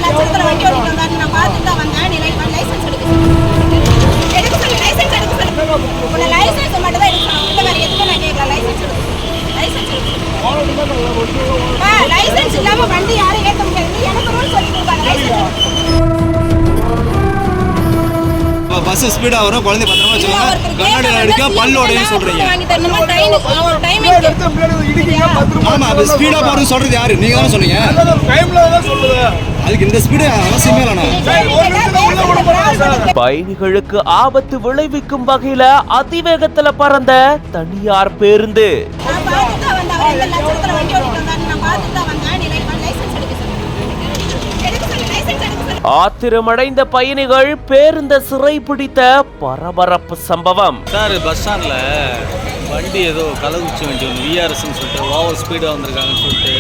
லட்சத்துல வண்டி ஓட்டிட்டு வந்தாரு. நான் பார்த்துட்டு தான் வந்தேன். நீ லைசன்ஸ் எடுக்க சொல்லி லைசன்ஸ் எடுக்க சொல்லி உன்னை லைசன்ஸ் மட்டும் தான் எடுக்க சொன்னேன். வேற எதுவும் நான் கேட்கல. லைசன்ஸ் லைசன்ஸ் இல்லாம வண்டி யாரும் ஏற்ற முடியாது. எனக்கு ரூல் சொல்லி கொடுப்பாங்க. லைசன்ஸ் பஸ் ஸ்பீடா வரும், குழந்தை பத்திரமா வச்சுக்கோங்க, கண்ணாடி அடிக்க பல்லோடையும் சொல்றீங்க. ஆமா, ஸ்பீடா போறது சொல்றது யாரு? நீங்க தானே சொன்னீங்க. அதுக்கு இந்த ஸ்பீடு அவசியமே இல்லைண்ணா. பயணிகளுக்கு ஆபத்து விளைவிக்கும் வகையில அதிவேகத்துல பறந்த தனியார் பேருந்து. ஆத்திரமடைந்த பயணிகள் பேருந்த சிறை பிடித்த பரபரப்பு சம்பவம். சார், பஸ் ஸ்டாண்ட்ல வண்டி ஏதோ கள்ளக்குறிச்சி வண்டி ஒன்று விஆர்எஸ்ன்னு சொல்லிட்டு ஓவர் ஸ்பீடாக வந்திருக்காங்கன்னு சொல்லிட்டு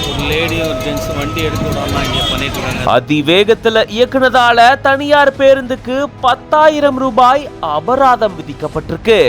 ஒரு லேடியும் ஒரு ஜென்ஸும் வண்டி எடுக்க விடாம இங்கே பண்ணிட்டு இருக்காங்க. அதிவேகத்துல இயக்குனதால தனியார் பேருந்துக்கு 10,000 ரூபாய் அபராதம் விதிக்கப்பட்டிருக்கு.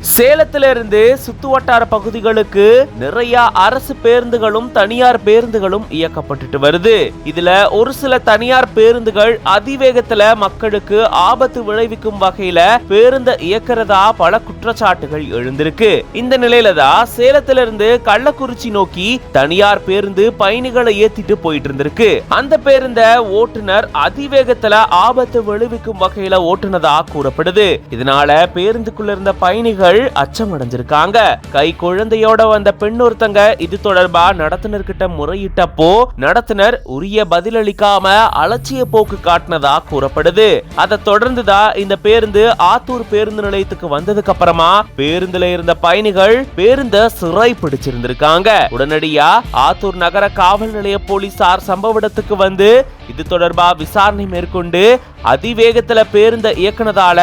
சேலத்திலிருந்து சுத்துவட்டார பகுதிகளுக்கு நிறைய அரசு பேருந்துகளும் தனியார் பேருந்துகளும் இயக்கப்பட்டு வருது. இதுல ஒரு சில தனியார் பேருந்துகள் அதிவேகத்துல மக்களுக்கு ஆபத்து விளைவிக்கும் வகையில பேருந்து இயக்கிறதா பல குற்றச்சாட்டுகள் எழுந்திருக்கு. இந்த நிலையில தான் சேலத்திலிருந்து கள்ளக்குறிச்சி நோக்கி தனியார் பேருந்து பயணிகளை ஏத்திட்டு போயிட்டு இருந்திருக்கு. அந்த பேருந்த ஓட்டுநர் அதிவேகத்துல ஆபத்து விளைவிக்கும் வகையில ஓட்டுனதா கூறப்படுது. இதனால பேருந்துக்குள்ள இருந்த பயணிகள் அச்சம் அடைஞ்சிருக்காங்க. கை குழந்தையோட வந்த பெண் ஒருத்தங்க இது தொடர்பா நடத்துனர்கிட்ட முறையிட்டப்போ நடத்துனர் உரிய பதிலளிக்காம அலட்சிய போக்கு காட்டினதா கூறப்படுது. அதை தொடர்ந்துதான் இந்த பேருந்து ஆத்தூர் பேருந்து நிலையத்துக்கு வந்ததுக்கு அப்புறமா பேருந்துல இருந்த பயணிகள் பேருந்த சிறை பிடிச்சிருந்திருக்காங்க. உடனடியா ஆத்தூர் நகர காவல் நிலைய போலீசார் சம்பவ இடத்துக்கு வந்து இது தொடர்பா விசாரணை மேற்கொண்டு அதிவேகத்துல பேருந்த இயக்குனதால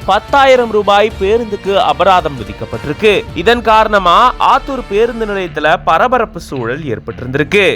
10,000 ரூபாய் பேருந்துக்கு அபராதம் விதிக்கப்பட்டிருக்கு. இதன் காரணமா ஆத்தூர் பேருந்து நிலையத்துல பரபரப்பு சூழல் ஏற்பட்டிருந்திருக்கு.